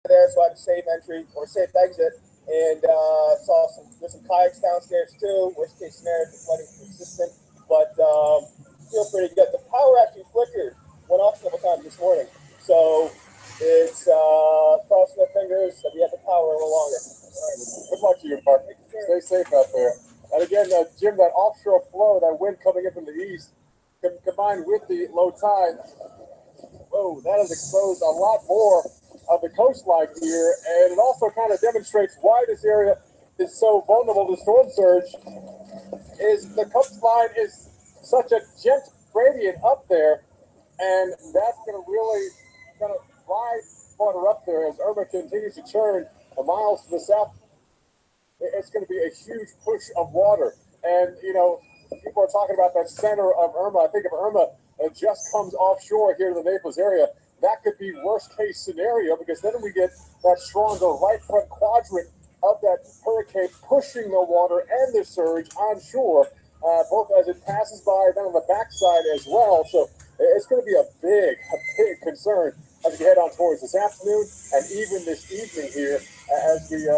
there, so I had a safe entry or safe exit, and saw there's some kayaks downstairs too. Worst case scenario, if the flooding's persistent, but feel pretty good. The power actually flickered, went off a couple times this morning, so it's crossing our fingers that we have the power a little longer. All right. Good luck to you, Mark. Stay safe out there. And again, Jim, that offshore flow, that wind coming in from the east, combined with the low tide, whoa, that has exposed a lot more of the coastline here, and it also kind of demonstrates why this area is so vulnerable to storm surge. Is the coastline is such a gentle gradient up there, and that's going to really kind of ride water up there as Irma continues to churn the miles to the south. It's going to be a huge push of water, and you know, people are talking about that center of Irma. I think if Irma just comes offshore here to the Naples area, that could be worst case scenario, because then we get that stronger right front quadrant of that hurricane pushing the water and the surge onshore, both as it passes by and then on the backside as well. So it's going to be a big concern as we head on towards this afternoon and even this evening here as we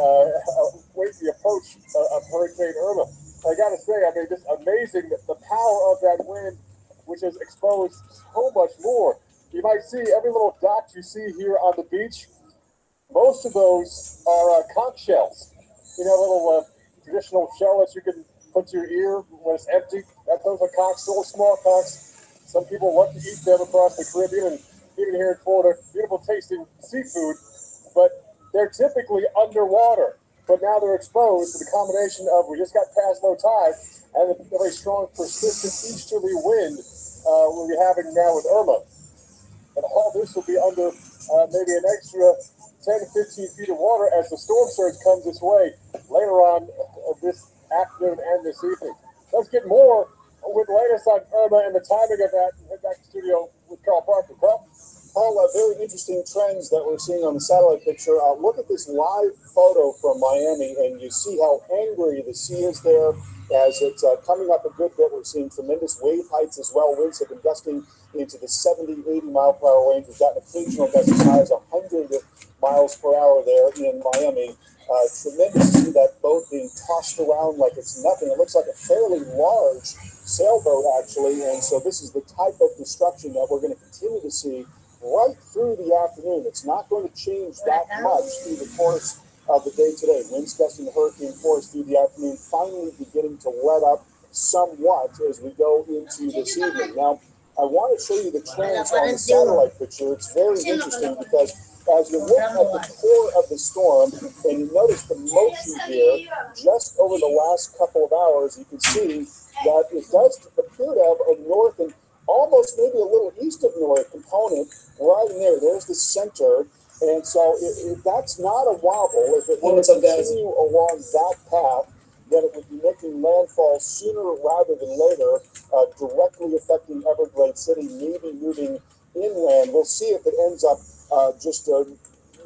wait the approach of Hurricane Irma. I got to say, I mean, just amazing the power of that wind, which has exposed so much more. You might see every little dot you see here on the beach. Most of those are conch shells. You know, little traditional shell that you can put to your ear when it's empty. Those are conchs, little small conchs. Some people love to eat them across the Caribbean and even here in Florida. Beautiful tasting seafood, but they're typically underwater. But now they're exposed to the combination of, we just got past low tide, and the very strong, persistent easterly wind we'll be having now with Irma. And all this will be under maybe an extra 10 to 15 feet of water as the storm surge comes this way later on this afternoon and this evening. Let's get more with the latest on Irma and the timing of that. Head back to the studio with Carl Parker. Carl? Paul, very interesting trends that we're seeing on the satellite picture. Look at this live photo from Miami, and you see how angry the sea is there as it's coming up a good bit. We're seeing tremendous wave heights as well. Winds have been gusting into the 70, 80 mile per hour range. We've got occasional gusts as high as 100 miles per hour there in Miami. Tremendous to see that boat being tossed around like it's nothing. It looks like a fairly large sailboat, actually, and so this is the type of destruction that we're going to continue to see right through the afternoon. It's not going to change that much through the course of the day today. Winds gusting to hurricane force through the afternoon, finally beginning to let up somewhat as we go into this evening. Now, I want to show you the trends on the satellite picture. It's very interesting because as you look at the core of the storm and you notice the motion here just over the last couple of hours, you can see that it does appear to have a north and almost maybe a little east of north component right in there. There's the center. And so if that's not a wobble, if it were to continue along that path, then it would be making landfall sooner rather than later, directly affecting Everglades City, maybe moving inland. We'll see if it ends up just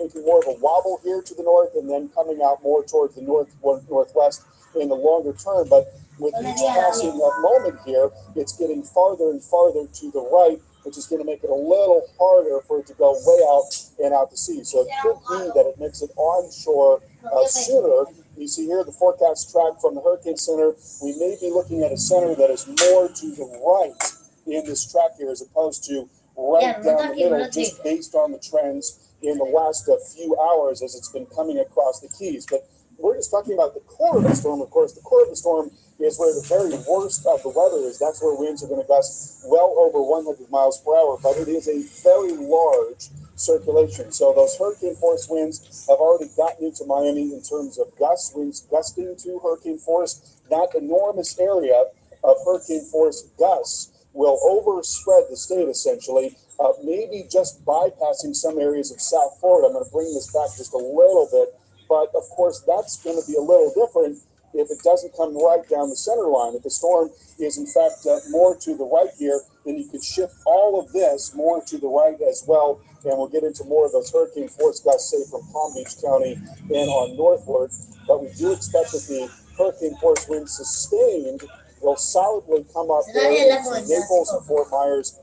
making more of a wobble here to the north and then coming out more towards the northwest in the longer term. But with each passing moment here, it's getting farther and farther to the right, which is going to make it a little harder for it to go way out and out to sea. So it could be that it makes it onshore sooner. You see here the forecast track from the Hurricane Center. We may be looking at a center that is more to the right in this track here as opposed to right down the middle, just based on the trends in the last few hours as it's been coming across the Keys. But we're just talking about the core of the storm. Of course, the core of the storm is where the very worst of the weather is. That's where winds are going to gust well over 100 miles per hour, but it is a very large circulation. So those hurricane force winds have already gotten into Miami in terms of gusts, winds gusting to hurricane force. That enormous area of hurricane force gusts will overspread the state essentially, maybe just bypassing some areas of South Florida. I'm going to bring this back just a little bit, but of course that's going to be a little different if it doesn't come right down the center line. If the storm is in fact more to the right here, then you could shift all of this more to the right as well, and we'll get into more of those hurricane force gusts, say from Palm Beach County and on northward. But we do expect that the hurricane force winds sustained will solidly come up there into Naples and Fort Myers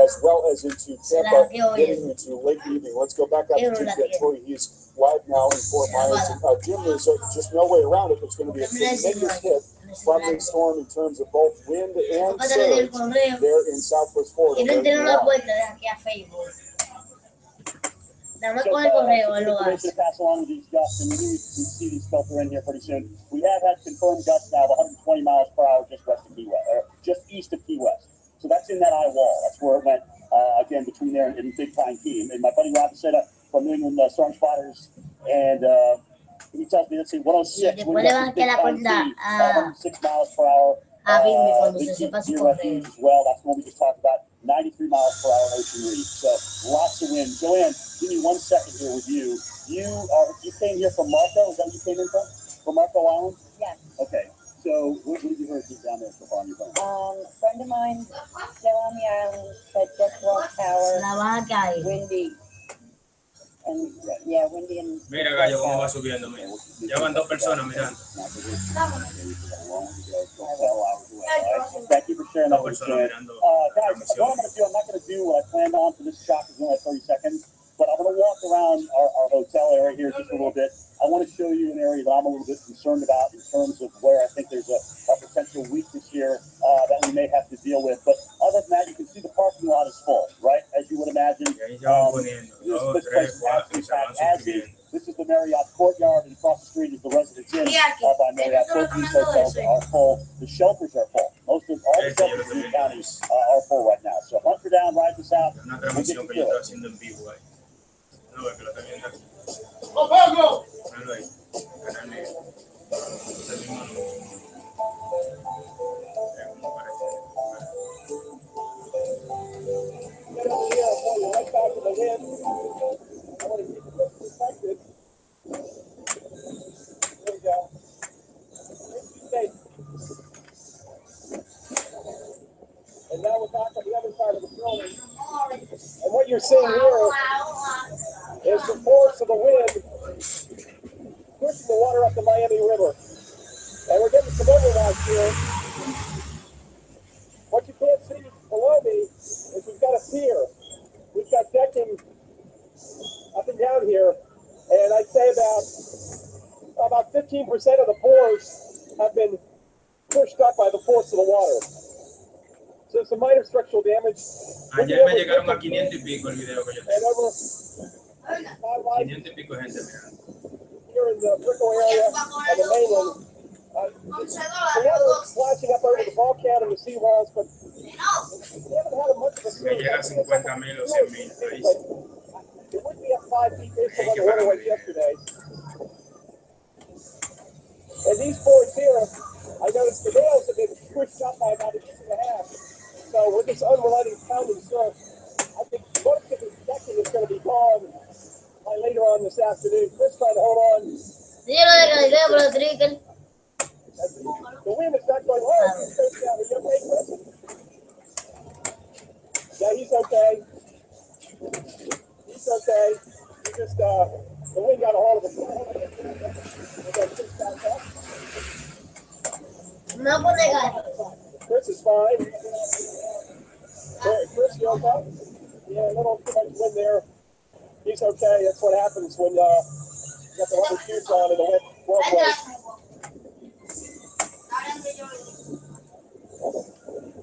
as well as into Tampa, getting into late evening. Let's go back out to Jim Gattori. He's live now in Fort Myers. And, Jim, there's just no way around it. It's going to be a tremendous hit from the storm in terms of both wind and surge there in Southwest Florida. Dame con el correo, él lo hace. Pass along with these gusts, and we see these filter in here pretty soon. We have had confirmed gusts now of 120 miles per hour just west of Key West, or just east of Key West. So that's in that eye wall. That's where it went, again, between there and Big Pine Key. And my buddy Rob Seta from New England Storm Spotters, and he tells me, let's see, 106. Después le vas a la cuenta 106 miles per hour. a Bimbi cuando se sepa su correo. As well. That's what we just talked about. 93 miles per hour ocean reef. So lots of wind. Joanne, give me 1 second here with you. You came here from Marco? Is that what you came in from? From Marco Island? Yeah. Okay. So what did you hear down there so far on your phone? A friend of mine still on the island said just lost power. La vas a caer. Windy. And yeah, windy and. Mira, Gallo, cómo va subiendo. Mira. Ya van 2 personas mirando. Thank you for sharing that 2 with us. personas mirando. Guys, what I'm going to do, I'm not going to do what I planned on for this shot because we only have 30 seconds, but I'm going to walk around our hotel area here just a little bit. I want to show you an area that I'm a little bit concerned about in terms of where I think there's a potential weakness here that we may have to deal with. But other than that, you can see the parking lot is full, right? As you would imagine. This place has to be packed as is. This is the Marriott courtyard, and across the street is the Residence Inn by Marriott. So these hotels are full. The shelters are full. Most of all the shelters in the county are full right now. So hunker down, ride this out. Una transmisión que yo estoy haciendo en vivo ahí. No, es que lo está viendo aquí. Míralo ahí. Canal negro. Es el mismo número. ¿Cómo parece? Right back to the wind. I want to keep it protected. There we go. Okay. And now we're back on the other side of the building. And what you're seeing here is the force of the wind pushing the water up the Miami River. And we're getting some overwash here. What you can't see below me is we've got a pier. We've got decking up and down here, and I'd say about 15% of the pours have been pushed up by the force of the water. So some minor structural damage. Ayer me llegaron a 500 y pico el video que yo And tengo. over 500 y pico gente mirando. here in the Brickell area of the mainland. The water is splashing up over the bulkhead and the seawalls, but we haven't had much of a Me llega a 50,000 o 100,000. Ahí sí. it would be up 5 feet based on what the water was yesterday. And these boards here, I noticed the nails have been pushed up by about 1.5 inches. So with this unrelenting pounding surf, I think most of the decking is going to be gone by later on this afternoon. Chris trying to hold on. Dígalo de Galileo, pero Trickle. The wind is not going hard. He's going down. Are you okay, Chris? Yeah, he's okay. He's okay. He just, the wind got a hold of him. No pone gallo. Chris is fine. Chris, you okay? Yeah, a little too much wind there. He's okay. That's what happens when you got the rubber shoes on and the wind blows away.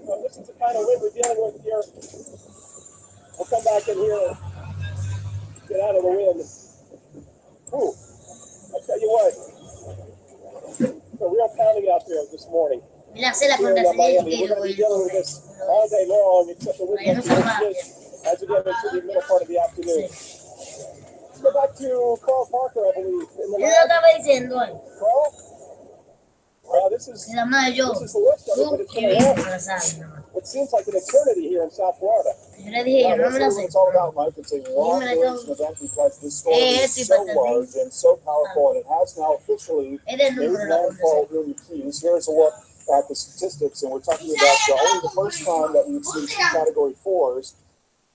Well, this is the kind of wind we're dealing with here. We'll come back in here and get out of the wind. Ooh, I tell you what, it's a real pounding out there this morning. Mira, hace la Here in contraseña Miami. y We're going to be dealing with this el all day long, except the wind Vaya, no gets se like apague. this as we get into the middle part of the afternoon. Let's go back to Carl Parker, I believe. In the Yo lab. estaba diciendo, Carl? This is la madre yo, the list of it, but tú it's que going to bien have para saber. what seems like an eternity here in South Florida. Yo le dije, yo no That's me la what sé. it's all about, Mike. It's a long duration event because this storm is so large and so powerful, and it has now officially Es del made número de la landfall contraseña. in the Keys. Here's a look at the statistics, and we're talking about only the first time that we've seen two Category 4s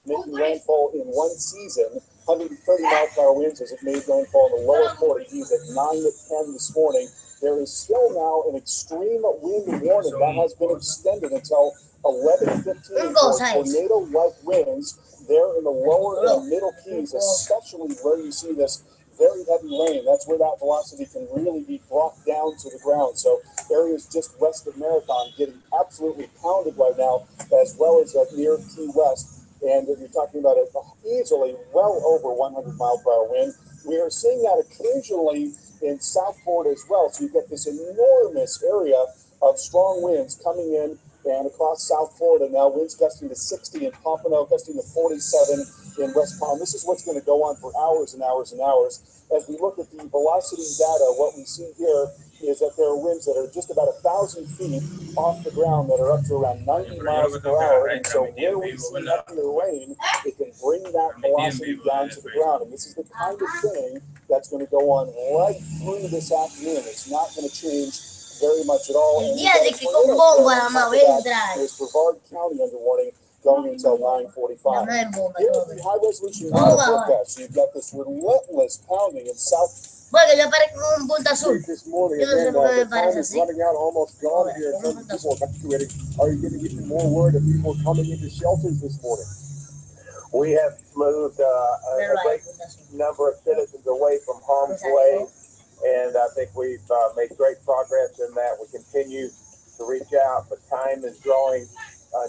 making landfall in one season. 130 mile per hour winds as it made landfall in the lower 40 Keys at 9 to 10 this morning. There is still now an extreme wind warning that has been extended until 11 to 15 for tornado-like winds there in the lower and middle keys, especially where you see this very heavy rain. That's where that velocity can really be brought down to the ground. So areas just west of Marathon getting absolutely pounded right now, as well as near Key West. And you're talking about it easily well over 100-mile-per-hour wind. We are seeing that occasionally in South Florida as well. So you get this enormous area of strong winds coming in and across South Florida now, winds gusting to 60 in Pompano, gusting to 47 in West Palm. This is what's going to go on for hours and hours and hours. As we look at the velocity data, what we see here is that there are winds that are just about 1,000 feet off the ground that are up to around 90 miles per hour. And so where we see heavier rain, it can bring that velocity down to the ground. And this is the kind of thing that's going to go on right through this afternoon. It's not going to change very much at all. El día de que con bomba nada más voy a entrar. There's Brevard County under warning going until 9:45. Here's the high-resolution forecast. You've got this relentless pounding in South. Bueno, yo parezco un punto azul. This morning, Yo no sé again, por qué the me time parece is así. running out, almost gone here in terms of people evacuating. Are you getting even more word of people coming into shelters this morning? We have moved a great number of citizens away from harm's way, and I think we've made great progress in that. We continue to reach out, but time is drawing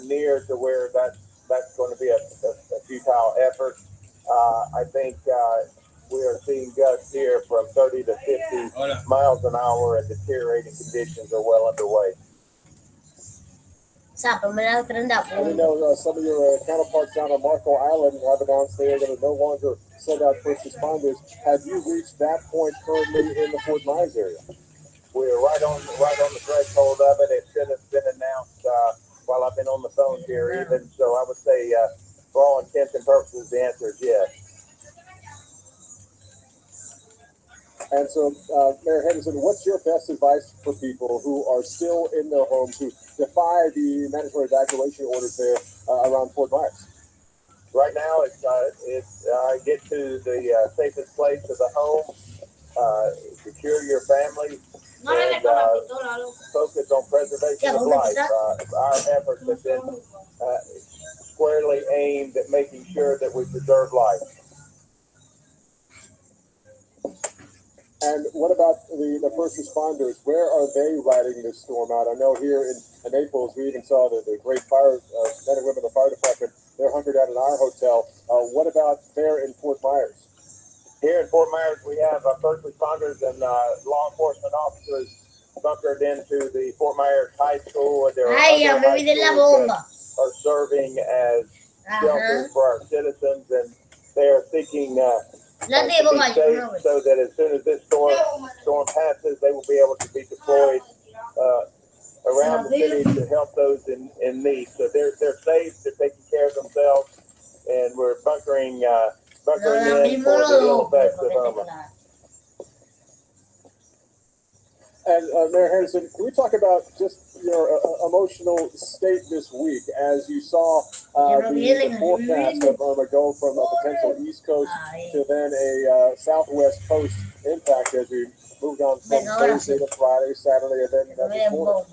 near to where that's going to be a futile effort. I think we are seeing gusts here from 30 to 50 miles an hour, and deteriorating conditions are well underway. And we know some of your counterparts down on Marco Island have announced they are going to no longer send out first responders. Have you reached that point currently in the Fort Myers area? We're right on the threshold of it. It should have been announced while I've been on the phone here, even. So I would say, for all intents and purposes, the answer is yes. And so, Mayor Henderson, what's your best advice for people who are still in their homes, who defy the mandatory evacuation orders there around Fort Myers? Right now, it's get to the safest place of the home, secure your family, and focus on preservation of life. Our efforts have been squarely aimed at making sure that we preserve life. And what about the first responders? Where are they riding this storm out? I know here in Naples, we even saw the great fire men and women of the fire department. They're hunkered out in our hotel. What about there in Fort Myers? Here in Fort Myers, we have first responders and law enforcement officers bunkered into the Fort Myers High School. There are other high schools that are serving as shelters for our citizens, and they are seeking to be safe so that as soon as this storm passes, they will be able to be deployed around the city to help those in need. So they're safe, they're taking care of themselves, and we're bunkering in for the ill effects of IRMA. And Mayor Henderson, can we talk about just your emotional state this week as you saw the forecast of IRMA go from a potential East Coast to then a Southwest coast impact as we moved on from Thursday to Friday, Saturday, and then this morning?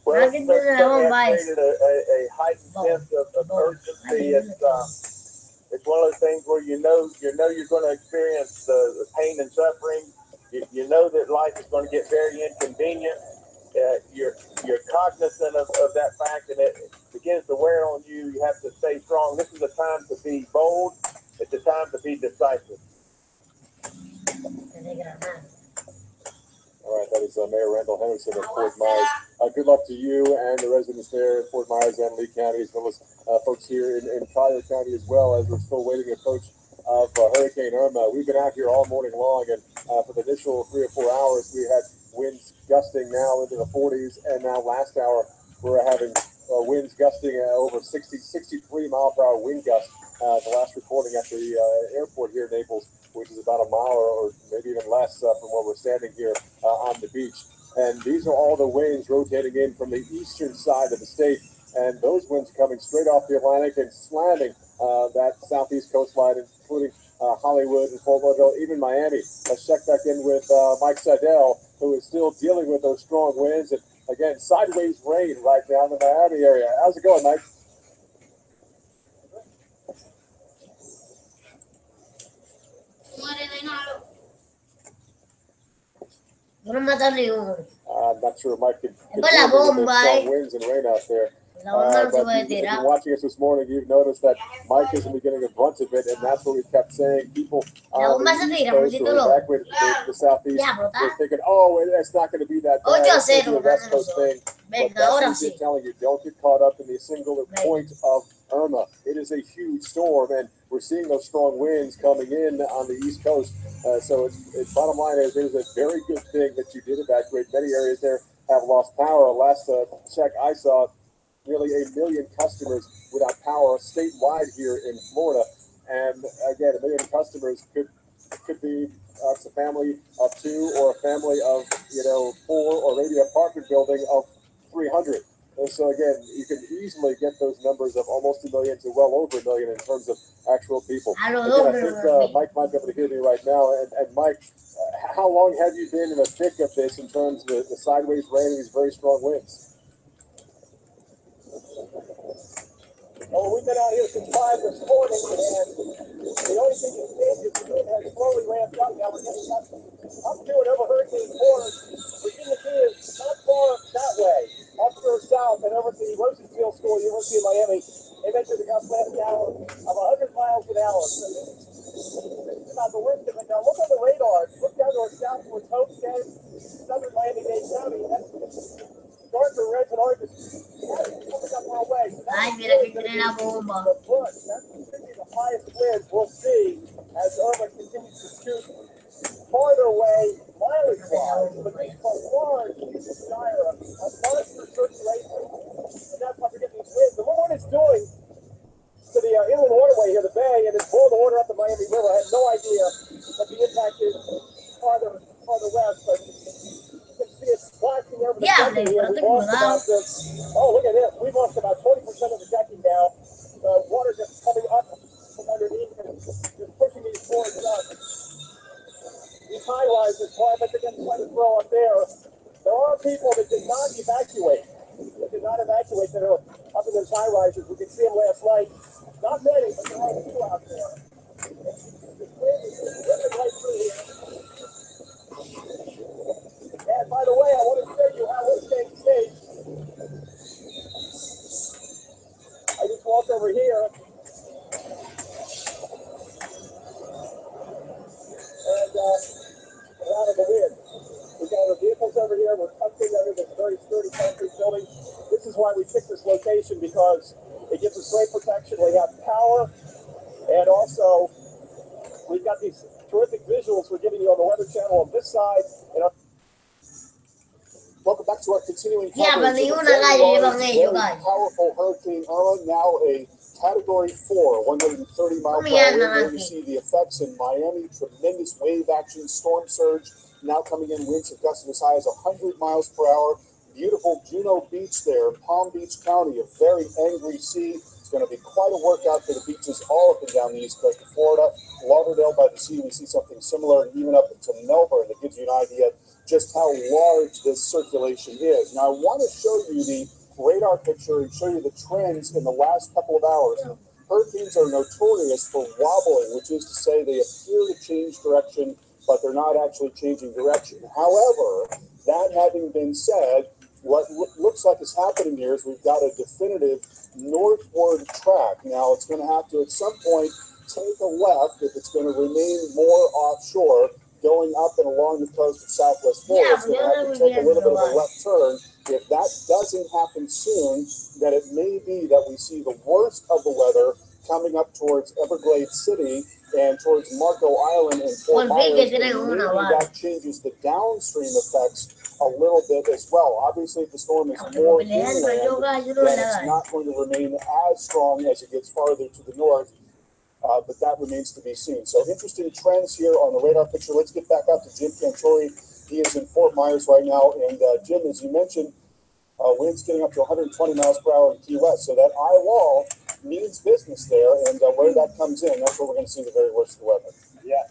Well, it certainly has created a heightened sense of urgency. It's one of those things where you know you're going to experience the pain and suffering. You know that life is going to get very inconvenient. You're cognizant of that fact, and it begins to wear on you. You have to stay strong. This is a time to be bold. It's a time to be decisive. All right, that is Mayor Randall Henderson of Fort Myers. Good luck to you and the residents there in Fort Myers and Lee County, as well as folks here in Collier County as well, as we're still waiting approach of Hurricane Irma. We've been out here all morning long, and for the initial 3 or 4 hours, we had winds gusting now into the 40s, and now last hour we're having winds gusting over 63 mile per hour wind gusts. The last recording at the airport here in Naples, which is about a mile or maybe even less from where we're standing here on the beach. And these are all the winds rotating in from the eastern side of the state, and those winds coming straight off the Atlantic and slamming that southeast coastline, including Hollywood and Fort Lauderdale, even Miami. Let's check back in with Mike Seidel, who is still dealing with those strong winds. And Again, sideways rain right now in the Miami area. How's it going, Mike? I'm not sure Mike could la bomba, strong winds and rain out there. But if you've been watching us this morning, you've noticed that Mike isn't getting a brunt of it, and that's what we kept saying. People on the East Coast who are evacuated to the Southeast were thinking, oh, it's not going to be that bad. It's going to be a West Coast thing. But that's what we're telling you. Don't get caught up in the singular point of Irma. It is a huge storm, and we're seeing those strong winds coming in on the East Coast. So it's bottom line is it is a very good thing that you did evacuate. Many areas there have lost power. Last check I saw, nearly 1 million customers without power statewide here in Florida. And again, 1 million customers could be a family of 2 or a family of 4, or maybe an apartment building of 300. And so again, you can easily get those numbers of almost 1 million to well over 1 million in terms of actual people. Again, I think Mike might be able to hear me right now. And Mike, how long have you been in the thick of this in terms of the sideways rain and these very strong winds? Oh, we've been out here since 5 this morning, and the only thing that's changed is the wind has slowly ramped up. Now we're getting up to and over Hurricane Force. Virginia Beach is not far that way, up or south, and over to the Rosenfield School, University of Miami. They mentioned the gust last hour of 100 miles an hour. So it's about the worst of it. Now look on the radar. Look down to our south towards Homestead, southern Miami-Dade County. That's darker reds and oranges. Coming up our way. So Ay, mira que tiene la bomba. the brunt, that's maybe the highest wind we'll see as Irma continues to scoot farther away, mileage-wise, but these are large, huge gyra, a monster circulation, and that's how we get these winds. And look what it's doing to the inland waterway here, the bay, and it's blowing the water up the Miami River. I had no idea what the impact is farther west, but you can see it splashing over the decking here. We've lost about look at this. We've lost about 20% of the decking now. The water just coming up from underneath and just pushing these boards up. These high rises, I bet they're getting quite a throw up there. There are people that did not evacuate. That are up in those high rises. We could see them last night. Not many, but there are a few out there. This wind is ripping right through here. And by the way, I want to show you how we're staying safe. I just walked over here. And we're out of the wind. We've got our vehicles over here. We're tucked in under this very sturdy concrete building. This is why we picked this location, because it gives us great protection. We have power, and also we've got these terrific visuals we're giving you on the Weather Channel on this side. And welcome back to our continuing Yeah, coverage but of the a very guys. powerful Hurricane Irma, now a Category 4, 130 mile per hour. There you see the effects in Miami, tremendous wave action, storm surge, now coming in winds of gusts as high as 100 miles per hour. Beautiful Juno Beach there, Palm Beach County, a very angry sea. It's going to be quite a workout for the beaches all up and down the east coast of Florida. Lauderdale by the sea, we see something similar, and even up into Melbourne. That gives you an idea just how large this circulation is. Now, I want to show you the radar picture and show you the trends in the last couple of hours. Hurricanes are notorious for wobbling, which is to say they appear to change direction, but they're not actually changing direction. However, that having been said, what looks like is happening here is we've got a definitive northward track. Now, it's going to have to, at some point, take a left if it's going to remain more offshore, going up and along the coast of Southwest Florida. It's going to have to take a little bit of a left turn. If that doesn't happen soon, then it may be that we see the worst of the weather coming up towards Everglades City and towards Marco Island and Fort Myers. And maybe that changes the downstream effects a little bit as well. Obviously, if the storm is more inland, then it's not going to remain as strong as it gets farther to the north. But that remains to be seen. So interesting trends here on the radar picture. Let's get back out to Jim Cantori. He is in Fort Myers right now. And Jim, as you mentioned, winds getting up to 120 miles per hour in Key West. So that eye wall means business there. And where that comes in, that's where we're going to see the very worst of the weather. Yeah.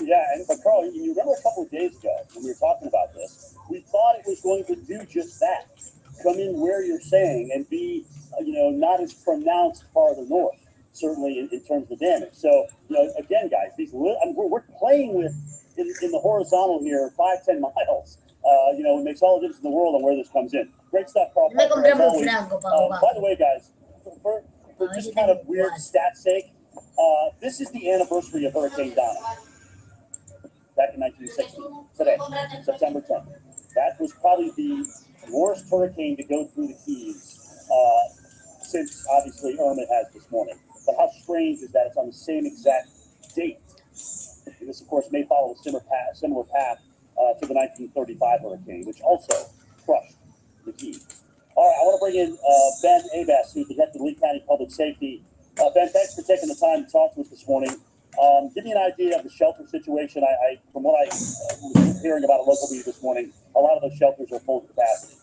Yeah, but Carl, you remember a couple of days ago when we were talking about this, we thought it was going to do just that. Come in where you're saying and be, not as pronounced farther north, certainly in terms of the damage. So, again, guys, we're playing with, in the horizontal here, 5-10 miles. It makes all the difference in the world on where this comes in. Great stuff, Carl. By the way, guys, for just kind of weird stats sake, this is the anniversary of Hurricane Donna. Back in 1960, today, September 10th. That was probably the worst hurricane to go through the Keys since, obviously, Irma has this morning. But how strange is that it's on the same exact date? And this, of course, may follow a similar path to the 1935 hurricane, which also crushed the Keys. All right, I want to bring in Ben Abas, who's the director of Lee County Public Safety. Ben, thanks for taking the time to talk to us this morning. Give me an idea of the shelter situation. From what I was hearing about a local meeting this morning, a lot of those shelters are full capacity.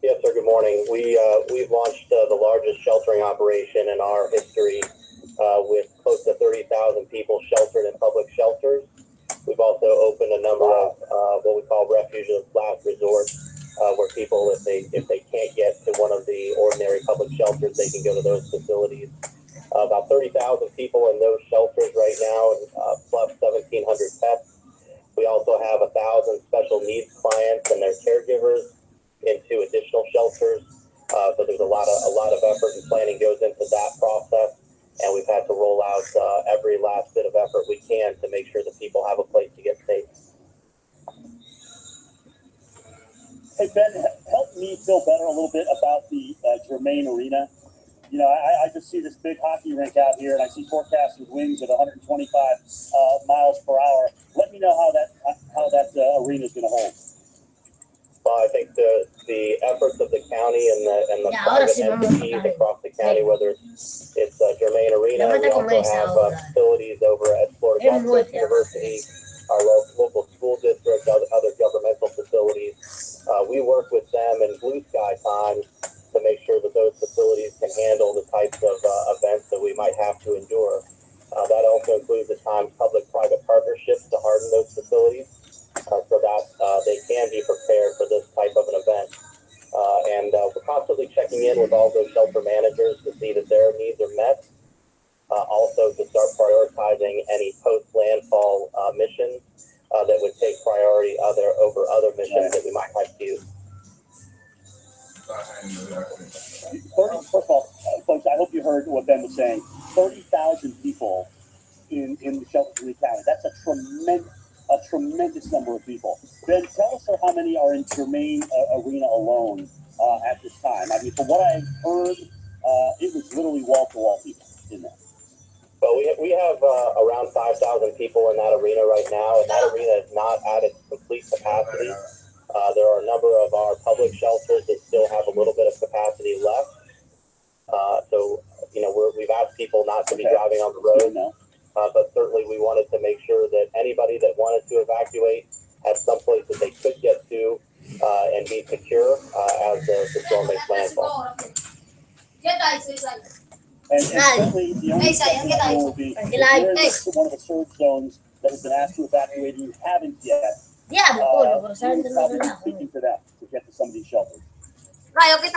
Yes, sir. Good morning. We've launched the largest sheltering operation in our history, with close to 30,000 people sheltered in public shelters. We've also opened a number of what we call refuge of last resort, where people, if they can't get to one of the ordinary public shelters, they can go to those facilities. About 30,000 people in those shelters right now, plus 1,700 pets. We also have 1,000 special needs clients and their caregivers into additional shelters. So there's a lot of effort and planning goes into that process, and we've had to roll out every last bit of effort we can to make sure that people have a place to get safe. Hey Ben, help me feel better a little bit about the Germain Arena. I just see this big hockey rink out here, and I see forecasts with winds at 125 miles per hour. Let me know how that arena is going to hold. Well, I think the efforts of the county and the private entities across the county, whether it's Germain Arena, we also have facilities over at Florida Gulf University, our local school district, other governmental facilities. We work with them in blue sky times to make sure that those facilities can handle the types of events that we might have to endure. That also includes at times public-private partnerships to harden those facilities so that they can be prepared for this type of an event. And we're constantly checking in with all those shelter managers to see that their needs are met. Also to start prioritizing any post-landfall missions that would take priority over other missions that we might have to use. First of all, folks, I hope you heard what Ben was saying. 30,000 people in the shelter in Lee County. That's a tremendous number of people. Ben, tell us how many are in Germain Arena alone at this time. I mean, from what I heard, it was literally wall-to-wall people in there. Well, we have around 5,000 people in that arena right now, and that arena is not at its complete capacity. There are a number of our public shelters that still have a little bit of capacity left. So, we've asked people not to be driving on the road, but certainly we wanted to make sure that anybody that wanted to evacuate had some place that they could get to and be secure as the storm makes landfall. And certainly the only thing will be if you're in one of the surge zones that has been asked to evacuate and you haven't yet. Yeah, You're probably speaking to them to get to some of these shelters. Right, okay,